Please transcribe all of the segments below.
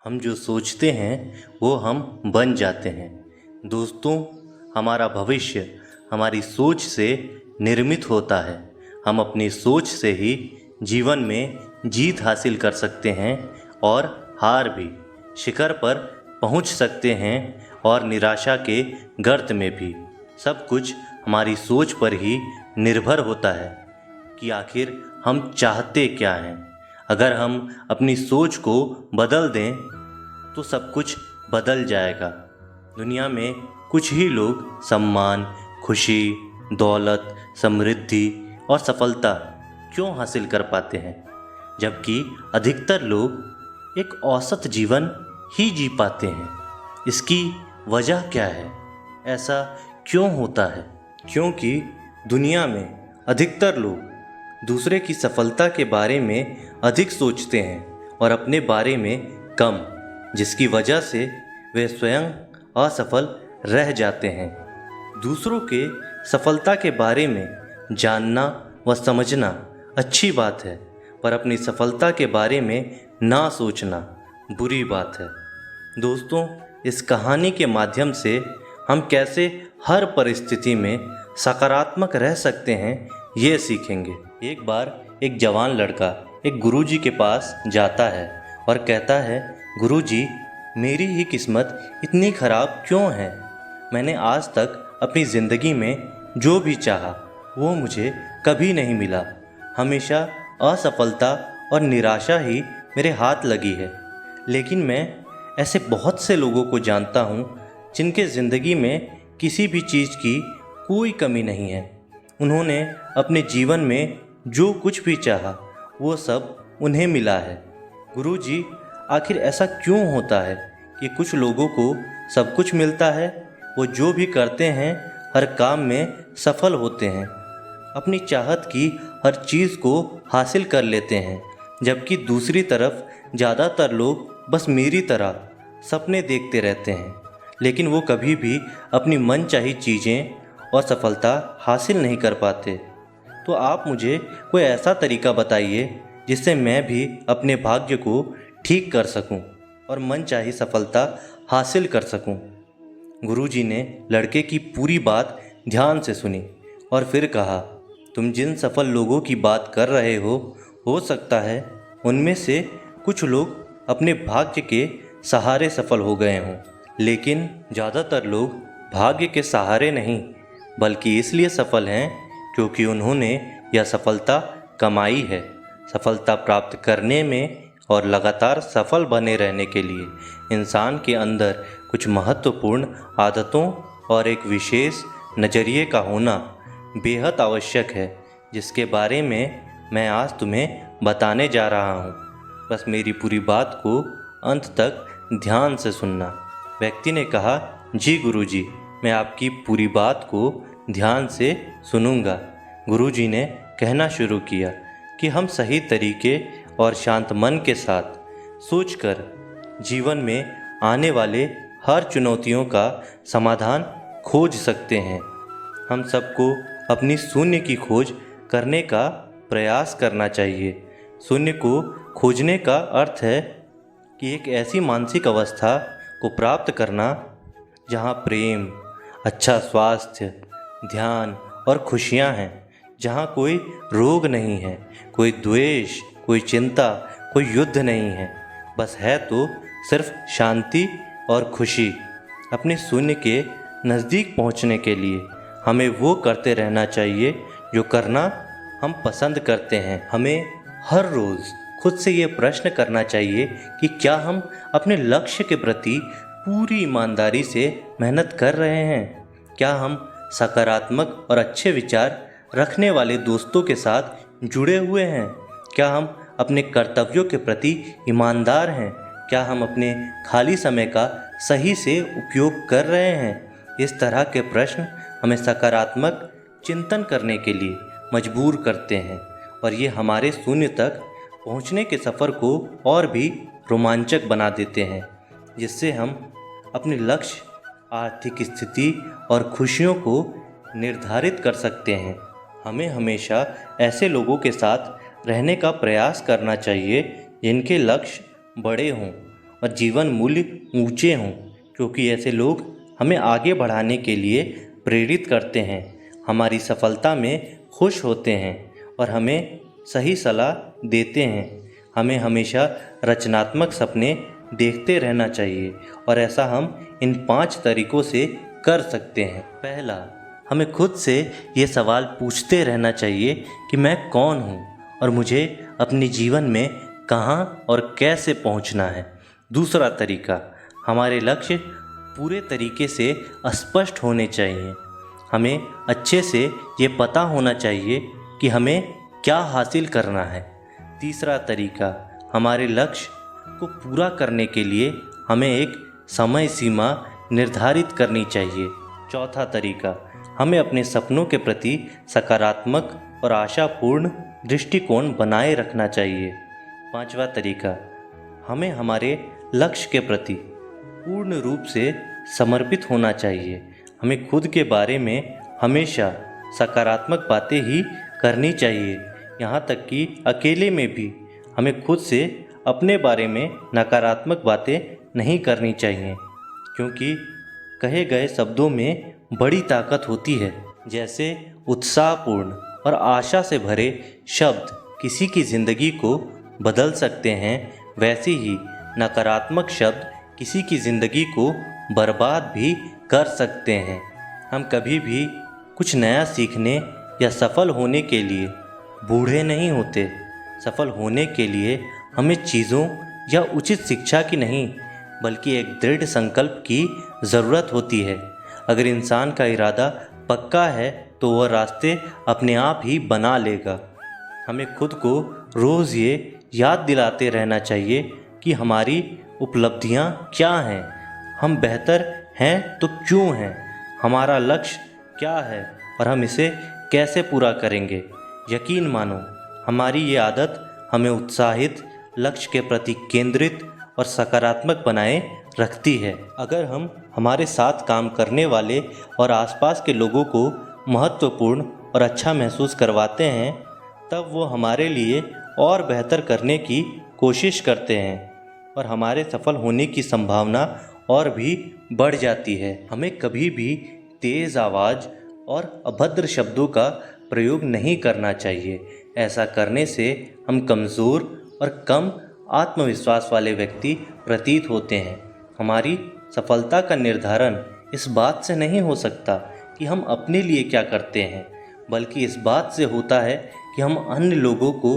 हम जो सोचते हैं वो हम बन जाते हैं। दोस्तों, हमारा भविष्य हमारी सोच से निर्मित होता है। हम अपनी सोच से ही जीवन में जीत हासिल कर सकते हैं और हार भी। शिखर पर पहुंच सकते हैं और निराशा के गर्त में भी। सब कुछ हमारी सोच पर ही निर्भर होता है कि आखिर हम चाहते क्या हैं। अगर हम अपनी सोच को बदल दें तो सब कुछ बदल जाएगा। दुनिया में कुछ ही लोग सम्मान, खुशी, दौलत, समृद्धि और सफलता क्यों हासिल कर पाते हैं, जबकि अधिकतर लोग एक औसत जीवन ही जी पाते हैं। इसकी वजह क्या है? ऐसा क्यों होता है? क्योंकि दुनिया में अधिकतर लोग दूसरे की सफलता के बारे में अधिक सोचते हैं और अपने बारे में कम, जिसकी वजह से वे स्वयं असफल रह जाते हैं। दूसरों के सफलता के बारे में जानना व समझना अच्छी बात है, पर अपनी सफलता के बारे में ना सोचना बुरी बात है। दोस्तों, इस कहानी के माध्यम से हम कैसे हर परिस्थिति में सकारात्मक रह सकते हैं ये सीखेंगे। एक बार एक जवान लड़का एक गुरुजी के पास जाता है और कहता है, गुरुजी, मेरी ही किस्मत इतनी खराब क्यों है? मैंने आज तक अपनी ज़िंदगी में जो भी चाहा वो मुझे कभी नहीं मिला। हमेशा असफलता और निराशा ही मेरे हाथ लगी है। लेकिन मैं ऐसे बहुत से लोगों को जानता हूँ जिनके ज़िंदगी में किसी भी चीज़ की कोई कमी नहीं है। उन्होंने अपने जीवन में जो कुछ भी चाहा वो सब उन्हें मिला है। गुरुजी, आखिर ऐसा क्यों होता है कि कुछ लोगों को सब कुछ मिलता है, वो जो भी करते हैं हर काम में सफल होते हैं, अपनी चाहत की हर चीज़ को हासिल कर लेते हैं, जबकि दूसरी तरफ ज़्यादातर लोग बस मेरी तरह सपने देखते रहते हैं, लेकिन वो कभी भी अपनी मनचाही चीज़ें और सफलता हासिल नहीं कर पाते। तो आप मुझे कोई ऐसा तरीका बताइए जिससे मैं भी अपने भाग्य को ठीक कर सकूं और मनचाही सफलता हासिल कर सकूं। गुरुजी ने लड़के की पूरी बात ध्यान से सुनी और फिर कहा, तुम जिन सफल लोगों की बात कर रहे हो सकता है उनमें से कुछ लोग अपने भाग्य के सहारे सफल हो गए हों, लेकिन ज़्यादातर लोग भाग्य के सहारे नहीं बल्कि इसलिए सफल हैं क्योंकि उन्होंने यह सफलता कमाई है। सफलता प्राप्त करने में और लगातार सफल बने रहने के लिए इंसान के अंदर कुछ महत्वपूर्ण आदतों और एक विशेष नज़रिए का होना बेहद आवश्यक है, जिसके बारे में मैं आज तुम्हें बताने जा रहा हूँ। बस मेरी पूरी बात को अंत तक ध्यान से सुनना। व्यक्ति ने कहा, जी गुरुजी, मैं आपकी पूरी बात को ध्यान से सुनूंगा। गुरुजी ने कहना शुरू किया कि हम सही तरीके और शांत मन के साथ सोचकर जीवन में आने वाले हर चुनौतियों का समाधान खोज सकते हैं। हम सबको अपनी शून्य की खोज करने का प्रयास करना चाहिए। शून्य को खोजने का अर्थ है कि एक ऐसी मानसिक अवस्था को प्राप्त करना जहाँ प्रेम, अच्छा स्वास्थ्य, ध्यान और खुशियाँ हैं, जहाँ कोई रोग नहीं है, कोई द्वेष, कोई चिंता, कोई युद्ध नहीं है, बस है तो सिर्फ शांति और खुशी। अपने शून्य के नज़दीक पहुँचने के लिए हमें वो करते रहना चाहिए जो करना हम पसंद करते हैं। हमें हर रोज़ खुद से ये प्रश्न करना चाहिए कि क्या हम अपने लक्ष्य के प्रति पूरी ईमानदारी से मेहनत कर रहे हैं? क्या हम सकारात्मक और अच्छे विचार रखने वाले दोस्तों के साथ जुड़े हुए हैं? क्या हम अपने कर्तव्यों के प्रति ईमानदार हैं? क्या हम अपने खाली समय का सही से उपयोग कर रहे हैं? इस तरह के प्रश्न हमें सकारात्मक चिंतन करने के लिए मजबूर करते हैं और ये हमारे शून्य तक पहुंचने के सफ़र को और भी रोमांचक बना देते हैं, जिससे हम अपने लक्ष्य, आर्थिक स्थिति और खुशियों को निर्धारित कर सकते हैं। हमें हमेशा ऐसे लोगों के साथ रहने का प्रयास करना चाहिए जिनके लक्ष्य बड़े हों और जीवन मूल्य ऊंचे हों, क्योंकि ऐसे लोग हमें आगे बढ़ाने के लिए प्रेरित करते हैं, हमारी सफलता में खुश होते हैं और हमें सही सलाह देते हैं। हमें हमेशा रचनात्मक सपने देखते रहना चाहिए और ऐसा हम इन 5 तरीकों से कर सकते हैं। पहला, हमें खुद से ये सवाल पूछते रहना चाहिए कि मैं कौन हूँ और मुझे अपने जीवन में कहाँ और कैसे पहुँचना है। दूसरा तरीका, हमारे लक्ष्य पूरे तरीके से स्पष्ट होने चाहिए। हमें अच्छे से ये पता होना चाहिए कि हमें क्या हासिल करना है। तीसरा तरीका, हमारे लक्ष्य को पूरा करने के लिए हमें एक समय सीमा निर्धारित करनी चाहिए। चौथा तरीका, हमें अपने सपनों के प्रति सकारात्मक और आशापूर्ण दृष्टिकोण बनाए रखना चाहिए। पांचवा तरीका, हमें हमारे लक्ष्य के प्रति पूर्ण रूप से समर्पित होना चाहिए। हमें खुद के बारे में हमेशा सकारात्मक बातें ही करनी चाहिए, यहाँ तक कि अकेले में भी हमें खुद से अपने बारे में नकारात्मक बातें नहीं करनी चाहिए, क्योंकि कहे गए शब्दों में बड़ी ताकत होती है। जैसे उत्साहपूर्ण और आशा से भरे शब्द किसी की ज़िंदगी को बदल सकते हैं, वैसे ही नकारात्मक शब्द किसी की ज़िंदगी को बर्बाद भी कर सकते हैं। हम कभी भी कुछ नया सीखने या सफल होने के लिए बूढ़े नहीं होते। सफल होने के लिए हमें चीज़ों या उचित शिक्षा की नहीं, बल्कि एक दृढ़ संकल्प की ज़रूरत होती है। अगर इंसान का इरादा पक्का है तो वह रास्ते अपने आप ही बना लेगा। हमें खुद को रोज़ ये याद दिलाते रहना चाहिए कि हमारी उपलब्धियां क्या हैं, हम बेहतर हैं तो क्यों हैं, हमारा लक्ष्य क्या है और हम इसे कैसे पूरा करेंगे। यकीन मानो, हमारी ये आदत हमें उत्साहित, लक्ष्य के प्रति केंद्रित और सकारात्मक बनाए रखती है। अगर हम हमारे साथ काम करने वाले और आसपास के लोगों को महत्वपूर्ण और अच्छा महसूस करवाते हैं, तब वो हमारे लिए और बेहतर करने की कोशिश करते हैं और हमारे सफल होने की संभावना और भी बढ़ जाती है। हमें कभी भी तेज़ आवाज़ और अभद्र शब्दों का प्रयोग नहीं करना चाहिए। ऐसा करने से हम कमज़ोर और कम आत्मविश्वास वाले व्यक्ति प्रतीत होते हैं। हमारी सफलता का निर्धारण इस बात से नहीं हो सकता कि हम अपने लिए क्या करते हैं, बल्कि इस बात से होता है कि हम अन्य लोगों को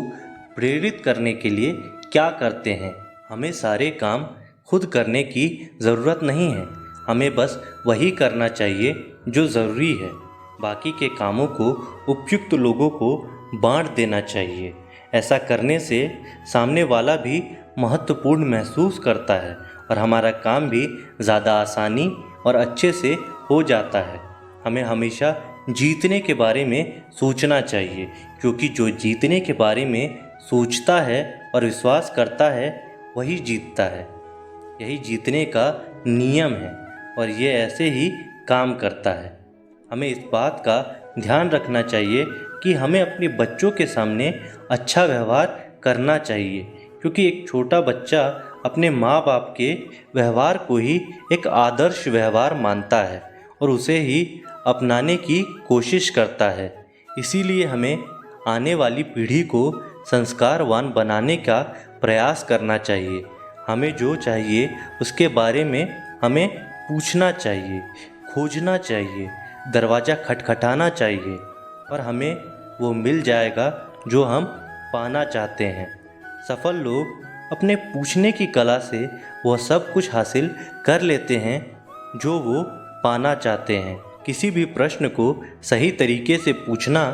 प्रेरित करने के लिए क्या करते हैं। हमें सारे काम खुद करने की ज़रूरत नहीं है, हमें बस वही करना चाहिए जो ज़रूरी है। बाकी के कामों को उपयुक्त लोगों को बांट देना चाहिए। ऐसा करने से सामने वाला भी महत्वपूर्ण महसूस करता है और हमारा काम भी ज़्यादा आसानी और अच्छे से हो जाता है। हमें हमेशा जीतने के बारे में सोचना चाहिए, क्योंकि जो जीतने के बारे में सोचता है और विश्वास करता है वही जीतता है। यही जीतने का नियम है और ये ऐसे ही काम करता है। हमें इस बात का ध्यान रखना चाहिए कि हमें अपने बच्चों के सामने अच्छा व्यवहार करना चाहिए, क्योंकि एक छोटा बच्चा अपने माँ बाप के व्यवहार को ही एक आदर्श व्यवहार मानता है और उसे ही अपनाने की कोशिश करता है। इसीलिए हमें आने वाली पीढ़ी को संस्कारवान बनाने का प्रयास करना चाहिए। हमें जो चाहिए उसके बारे में हमें पूछना चाहिए, खोजना चाहिए, दरवाज़ा खटखटाना चाहिए और हमें वो मिल जाएगा जो हम पाना चाहते हैं। सफल लोग अपने पूछने की कला से वह सब कुछ हासिल कर लेते हैं जो वो पाना चाहते हैं। किसी भी प्रश्न को सही तरीके से पूछना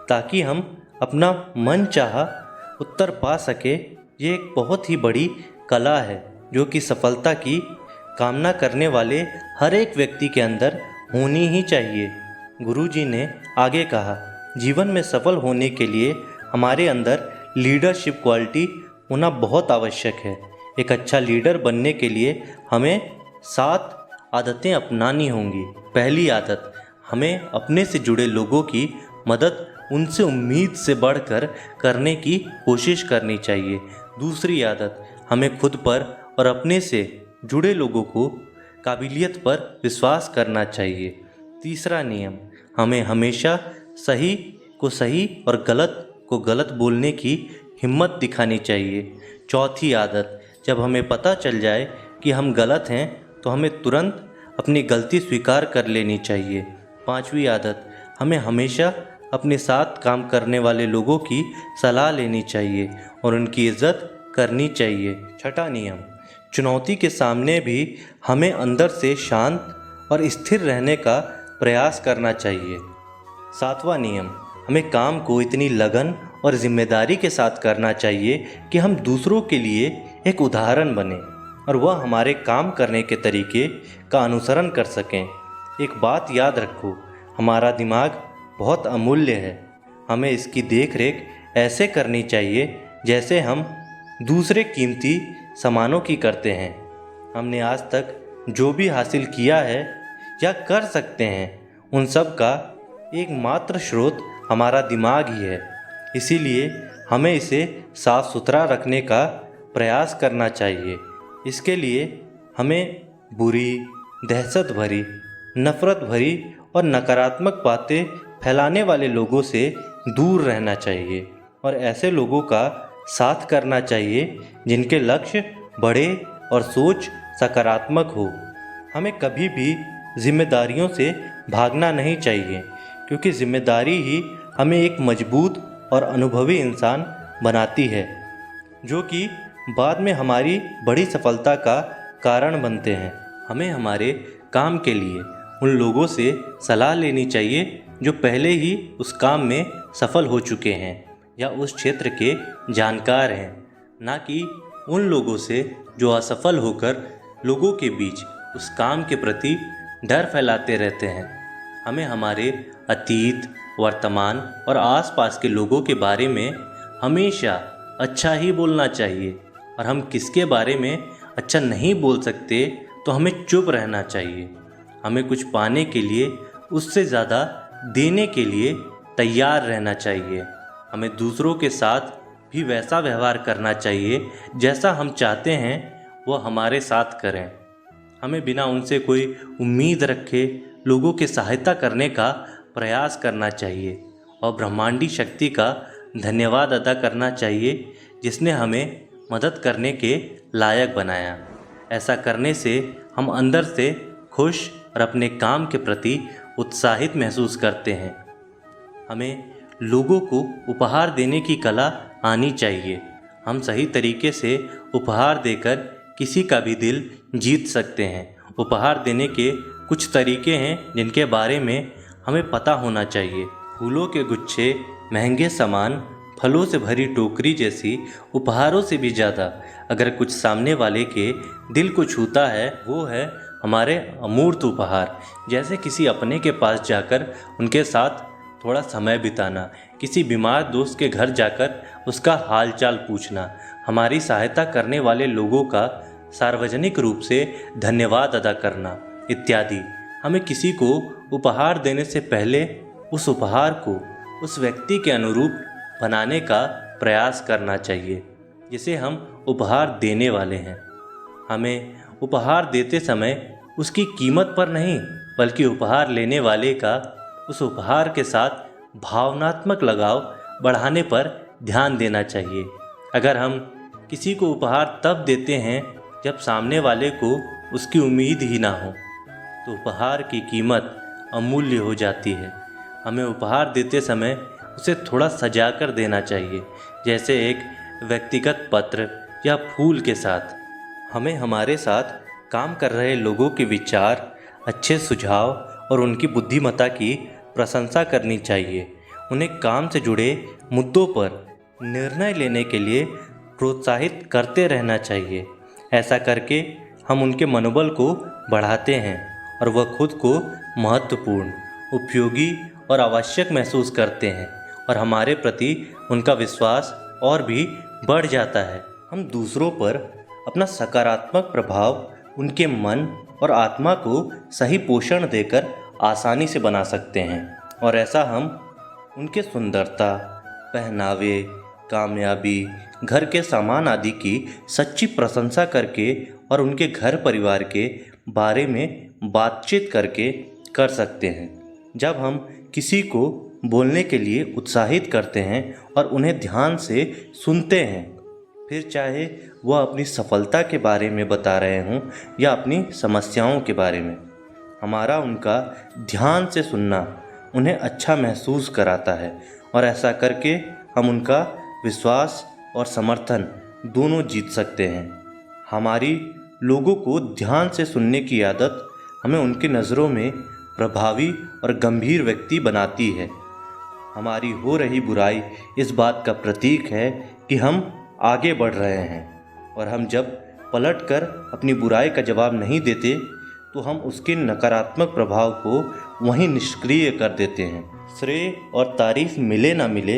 ताकि हम अपना मन चाहा उत्तर पा सके, ये एक बहुत ही बड़ी कला है जो कि सफलता की कामना करने वाले हर एक व्यक्ति के अंदर होनी ही चाहिए। गुरुजी ने आगे कहा, जीवन में सफल होने के लिए हमारे अंदर लीडरशिप क्वालिटी होना बहुत आवश्यक है। एक अच्छा लीडर बनने के लिए हमें 7 आदतें अपनानी होंगी। पहली आदत, हमें अपने से जुड़े लोगों की मदद उनसे उम्मीद से बढ़कर करने की कोशिश करनी चाहिए। दूसरी आदत, हमें खुद पर और अपने से जुड़े लोगों को काबिलियत पर विश्वास करना चाहिए। तीसरा नियम, हमें हमेशा सही को सही और गलत को गलत बोलने की हिम्मत दिखानी चाहिए। चौथी आदत, जब हमें पता चल जाए कि हम गलत हैं तो हमें तुरंत अपनी गलती स्वीकार कर लेनी चाहिए। पांचवी आदत, हमें हमेशा अपने साथ काम करने वाले लोगों की सलाह लेनी चाहिए और उनकी इज्जत करनी चाहिए। छठा नियम, चुनौती के सामने भी हमें अंदर से शांत और स्थिर रहने का प्रयास करना चाहिए। सातवां नियम, हमें काम को इतनी लगन और जिम्मेदारी के साथ करना चाहिए कि हम दूसरों के लिए एक उदाहरण बने और वह हमारे काम करने के तरीके का अनुसरण कर सकें। एक बात याद रखो, हमारा दिमाग बहुत अमूल्य है। हमें इसकी देखरेख ऐसे करनी चाहिए जैसे हम दूसरे कीमती सामानों की करते हैं। हमने आज तक जो भी हासिल किया है या कर सकते हैं, उन सब का एकमात्र स्रोत हमारा दिमाग ही है। इसीलिए हमें इसे साफ सुथरा रखने का प्रयास करना चाहिए। इसके लिए हमें बुरी, दहशत भरी, नफ़रत भरी और नकारात्मक बातें फैलाने वाले लोगों से दूर रहना चाहिए और ऐसे लोगों का साथ करना चाहिए जिनके लक्ष्य बड़े और सोच सकारात्मक हो। हमें कभी भी जिम्मेदारियों से भागना नहीं चाहिए, क्योंकि जिम्मेदारी ही हमें एक मजबूत और अनुभवी इंसान बनाती है, जो कि बाद में हमारी बड़ी सफलता का कारण बनते हैं। हमें हमारे काम के लिए उन लोगों से सलाह लेनी चाहिए जो पहले ही उस काम में सफल हो चुके हैं या उस क्षेत्र के जानकार हैं, ना कि उन लोगों से जो असफल होकर लोगों के बीच उस काम के प्रति डर फैलाते रहते हैं। हमें हमारे अतीत, वर्तमान और आसपास के लोगों के बारे में हमेशा अच्छा ही बोलना चाहिए और हम किसके बारे में अच्छा नहीं बोल सकते तो हमें चुप रहना चाहिए। हमें कुछ पाने के लिए उससे ज़्यादा देने के लिए तैयार रहना चाहिए। हमें दूसरों के साथ भी वैसा व्यवहार करना चाहिए जैसा हम चाहते हैं वो हमारे साथ करें। हमें बिना उनसे कोई उम्मीद रखे लोगों की सहायता करने का प्रयास करना चाहिए और ब्रह्मांडी शक्ति का धन्यवाद अदा करना चाहिए जिसने हमें मदद करने के लायक बनाया। ऐसा करने से हम अंदर से खुश और अपने काम के प्रति उत्साहित महसूस करते हैं। हमें लोगों को उपहार देने की कला आनी चाहिए। हम सही तरीके से उपहार देकर किसी का भी दिल जीत सकते हैं। उपहार देने के कुछ तरीके हैं जिनके बारे में हमें पता होना चाहिए। फूलों के गुच्छे, महंगे सामान, फलों से भरी टोकरी जैसी उपहारों से भी ज़्यादा अगर कुछ सामने वाले के दिल को छूता है, वो है हमारे अमूर्त उपहार। जैसे किसी अपने के पास जाकर उनके साथ थोड़ा समय बिताना, किसी बीमार दोस्त के घर जाकर उसका हालचाल पूछना, हमारी सहायता करने वाले लोगों का सार्वजनिक रूप से धन्यवाद अदा करना इत्यादि। हमें किसी को उपहार देने से पहले उस उपहार को उस व्यक्ति के अनुरूप बनाने का प्रयास करना चाहिए जिसे हम उपहार देने वाले हैं। हमें उपहार देते समय उसकी कीमत पर नहीं, बल्कि उपहार लेने वाले का उस उपहार के साथ भावनात्मक लगाव बढ़ाने पर ध्यान देना चाहिए। अगर हम किसी को उपहार तब देते हैं जब सामने वाले को उसकी उम्मीद ही ना हो, तो उपहार की कीमत अमूल्य हो जाती है। हमें उपहार देते समय उसे थोड़ा सजा कर देना चाहिए, जैसे एक व्यक्तिगत पत्र या फूल के साथ। हमें हमारे साथ काम कर रहे लोगों के विचार, अच्छे सुझाव और उनकी बुद्धिमत्ता की प्रशंसा करनी चाहिए। उन्हें काम से जुड़े मुद्दों पर निर्णय लेने के लिए प्रोत्साहित करते रहना चाहिए। ऐसा करके हम उनके मनोबल को बढ़ाते हैं और वह खुद को महत्वपूर्ण, उपयोगी और आवश्यक महसूस करते हैं और हमारे प्रति उनका विश्वास और भी बढ़ जाता है। हम दूसरों पर अपना सकारात्मक प्रभाव उनके मन और आत्मा को सही पोषण देकर आसानी से बना सकते हैं और ऐसा हम उनके सुंदरता, पहनावे, कामयाबी, घर के सामान आदि की सच्ची प्रशंसा करके और उनके घर परिवार के बारे में बातचीत करके कर सकते हैं। जब हम किसी को बोलने के लिए उत्साहित करते हैं और उन्हें ध्यान से सुनते हैं, फिर चाहे वह अपनी सफलता के बारे में बता रहे हों या अपनी समस्याओं के बारे में, हमारा उनका ध्यान से सुनना उन्हें अच्छा महसूस कराता है और ऐसा करके हम उनका विश्वास और समर्थन दोनों जीत सकते हैं। हमारी लोगों को ध्यान से सुनने की आदत हमें उनकी नज़रों में प्रभावी और गंभीर व्यक्ति बनाती है। हमारी हो रही बुराई इस बात का प्रतीक है कि हम आगे बढ़ रहे हैं, और हम जब पलटकर अपनी बुराई का जवाब नहीं देते तो हम उसके नकारात्मक प्रभाव को वहीं निष्क्रिय कर देते हैं। श्रेय और तारीफ मिले ना मिले,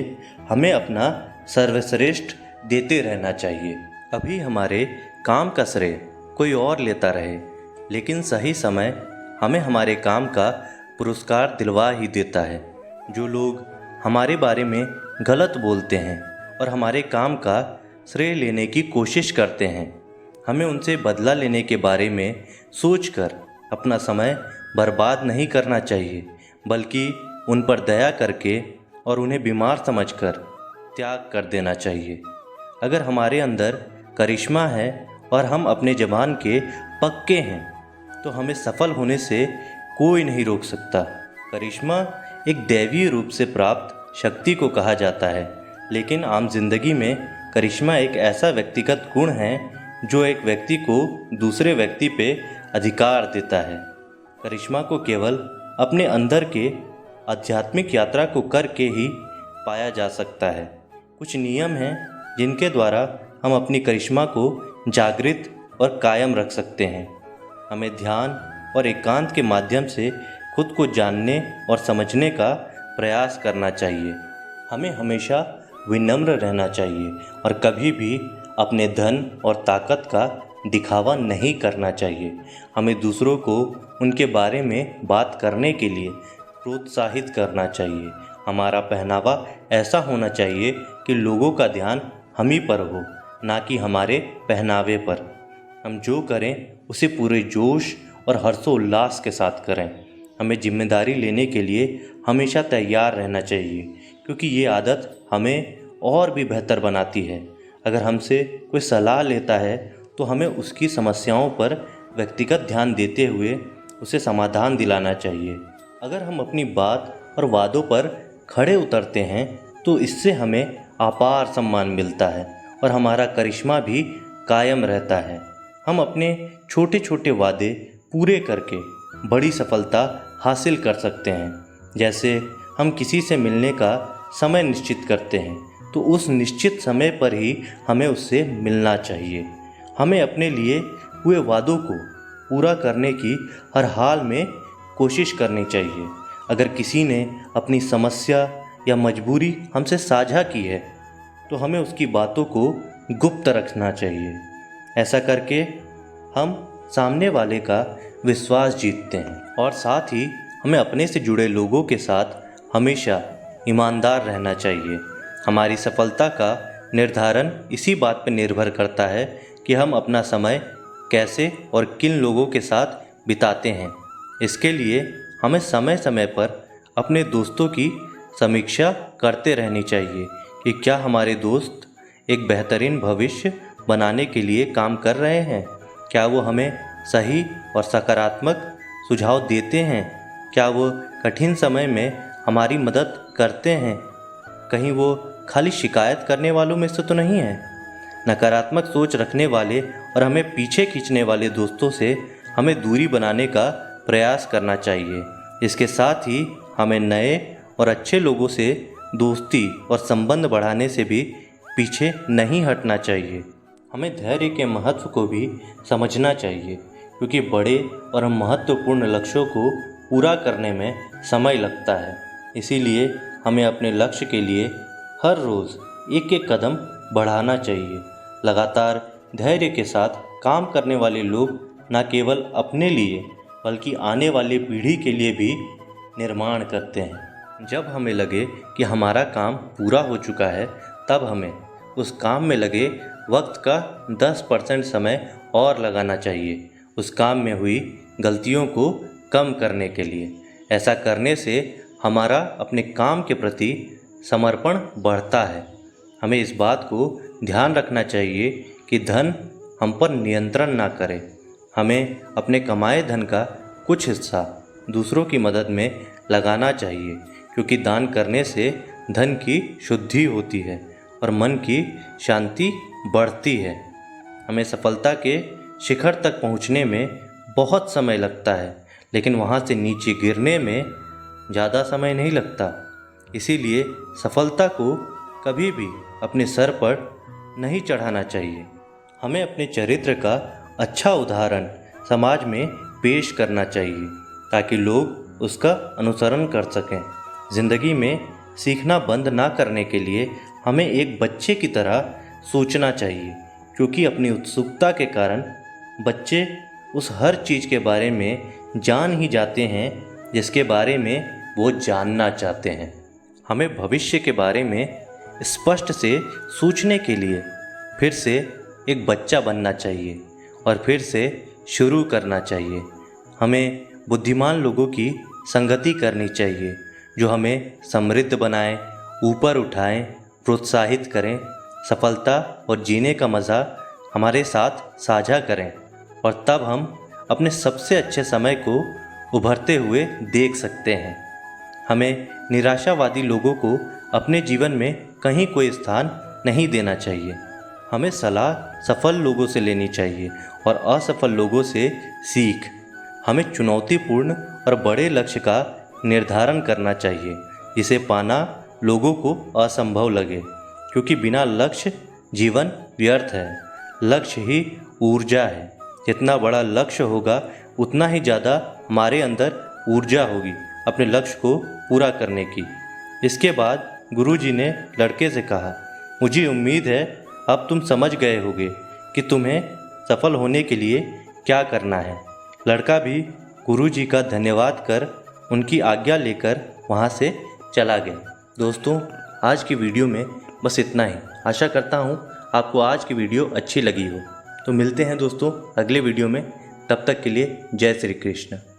हमें अपना सर्वश्रेष्ठ देते रहना चाहिए। अभी हमारे काम का श्रेय कोई और लेता रहे, लेकिन सही समय हमें हमारे काम का पुरस्कार दिलवा ही देता है। जो लोग हमारे बारे में गलत बोलते हैं और हमारे काम का श्रेय लेने की कोशिश करते हैं, हमें उनसे बदला लेने के बारे में सोचकर अपना समय बर्बाद नहीं करना चाहिए, बल्कि उन पर दया करके और उन्हें बीमार समझकर त्याग कर देना चाहिए। अगर हमारे अंदर करिश्मा है और हम अपने ज़बान के पक्के हैं, तो हमें सफल होने से कोई नहीं रोक सकता। करिश्मा एक दैवीय रूप से प्राप्त शक्ति को कहा जाता है, लेकिन आम जिंदगी में करिश्मा एक ऐसा व्यक्तिगत गुण है जो एक व्यक्ति को दूसरे व्यक्ति पे अधिकार देता है। करिश्मा को केवल अपने अंदर के आध्यात्मिक यात्रा को करके ही पाया जा सकता है। कुछ नियम हैं जिनके द्वारा हम अपनी करिश्मा को जागृत और कायम रख सकते हैं। हमें ध्यान और एकांत के माध्यम से खुद को जानने और समझने का प्रयास करना चाहिए। हमें हमेशा विनम्र रहना चाहिए और कभी भी अपने धन और ताकत का दिखावा नहीं करना चाहिए। हमें दूसरों को उनके बारे में बात करने के लिए प्रोत्साहित करना चाहिए। हमारा पहनावा ऐसा होना चाहिए कि लोगों का ध्यान हम ही पर हो, ना कि हमारे पहनावे पर। हम जो करें उसे पूरे जोश और हर्षोल्लास के साथ करें। हमें जिम्मेदारी लेने के लिए हमेशा तैयार रहना चाहिए, क्योंकि ये आदत हमें और भी बेहतर बनाती है। अगर हमसे कोई सलाह लेता है तो हमें उसकी समस्याओं पर व्यक्तिगत ध्यान देते हुए उसे समाधान दिलाना चाहिए। अगर हम अपनी बात और वादों पर खड़े उतरते हैं तो इससे हमें अपार सम्मान मिलता है और हमारा करिश्मा भी कायम रहता है। हम अपने छोटे छोटे वादे पूरे करके बड़ी सफलता हासिल कर सकते हैं। जैसे हम किसी से मिलने का समय निश्चित करते हैं तो उस निश्चित समय पर ही हमें उससे मिलना चाहिए। हमें अपने लिए हुए वादों को पूरा करने की हर हाल में कोशिश करनी चाहिए। अगर किसी ने अपनी समस्या या मजबूरी हमसे साझा की है तो हमें उसकी बातों को गुप्त रखना चाहिए। ऐसा करके हम सामने वाले का विश्वास जीतते हैं और साथ ही हमें अपने से जुड़े लोगों के साथ हमेशा ईमानदार रहना चाहिए। हमारी सफलता का निर्धारण इसी बात पर निर्भर करता है कि हम अपना समय कैसे और किन लोगों के साथ बिताते हैं। इसके लिए हमें समय समय पर अपने दोस्तों की समीक्षा करते रहनी चाहिए कि क्या हमारे दोस्त एक बेहतरीन भविष्य बनाने के लिए काम कर रहे हैं। क्या वो हमें सही और सकारात्मक सुझाव देते हैं। क्या वो कठिन समय में हमारी मदद करते हैं। कहीं वो खाली शिकायत करने वालों में से तो नहीं है। नकारात्मक सोच रखने वाले और हमें पीछे खींचने वाले दोस्तों से हमें दूरी बनाने का प्रयास करना चाहिए। इसके साथ ही हमें नए और अच्छे लोगों से दोस्ती और संबंध बढ़ाने से भी पीछे नहीं हटना चाहिए। हमें धैर्य के महत्व को भी समझना चाहिए, क्योंकि बड़े और महत्वपूर्ण लक्ष्यों को पूरा करने में समय लगता है। इसीलिए हमें अपने लक्ष्य के लिए हर रोज़ एक एक कदम बढ़ाना चाहिए। लगातार धैर्य के साथ काम करने वाले लोग न केवल अपने लिए बल्कि आने वाली पीढ़ी के लिए भी निर्माण करते हैं। जब हमें लगे कि हमारा काम पूरा हो चुका है तब हमें उस काम में लगे वक्त का 10% समय और लगाना चाहिए उस काम में हुई गलतियों को कम करने के लिए। ऐसा करने से हमारा अपने काम के प्रति समर्पण बढ़ता है। हमें इस बात को ध्यान रखना चाहिए कि धन हम पर नियंत्रण ना करे। हमें अपने कमाए धन का कुछ हिस्सा दूसरों की मदद में लगाना चाहिए, क्योंकि दान करने से धन की शुद्धि होती है और मन की शांति बढ़ती है। हमें सफलता के शिखर तक पहुंचने में बहुत समय लगता है, लेकिन वहां से नीचे गिरने में ज़्यादा समय नहीं लगता। इसीलिए सफलता को कभी भी अपने सर पर नहीं चढ़ाना चाहिए। हमें अपने चरित्र का अच्छा उदाहरण समाज में पेश करना चाहिए ताकि लोग उसका अनुसरण कर सकें। ज़िंदगी में सीखना बंद ना करने के लिए हमें एक बच्चे की तरह सोचना चाहिए, क्योंकि अपनी उत्सुकता के कारण बच्चे उस हर चीज़ के बारे में जान ही जाते हैं जिसके बारे में वो जानना चाहते हैं। हमें भविष्य के बारे में स्पष्ट से सोचने के लिए फिर से एक बच्चा बनना चाहिए और फिर से शुरू करना चाहिए। हमें बुद्धिमान लोगों की संगति करनी चाहिए जो हमें समृद्ध बनाएं, ऊपर उठाएं, प्रोत्साहित करें, सफलता और जीने का मज़ा हमारे साथ साझा करें, और तब हम अपने सबसे अच्छे समय को उभरते हुए देख सकते हैं। हमें निराशावादी लोगों को अपने जीवन में कहीं कोई स्थान नहीं देना चाहिए। हमें सलाह सफल लोगों से लेनी चाहिए और असफल लोगों से सीख। हमें चुनौतीपूर्ण और बड़े लक्ष्य का निर्धारण करना चाहिए जिसे पाना लोगों को असंभव लगे, क्योंकि बिना लक्ष्य जीवन व्यर्थ है। लक्ष्य ही ऊर्जा है। जितना बड़ा लक्ष्य होगा उतना ही ज़्यादा हमारे अंदर ऊर्जा होगी अपने लक्ष्य को पूरा करने की। इसके बाद गुरुजी ने लड़के से कहा, मुझे उम्मीद है अब तुम समझ गए होगे कि तुम्हें सफल होने के लिए क्या करना है। लड़का भी गुरुजी का धन्यवाद कर उनकी आज्ञा लेकर वहाँ से चला गया। दोस्तों, आज की वीडियो में बस इतना ही। आशा करता हूँ आपको आज की वीडियो अच्छी लगी हो। तो मिलते हैं दोस्तों अगले वीडियो में। तब तक के लिए जय श्री कृष्ण।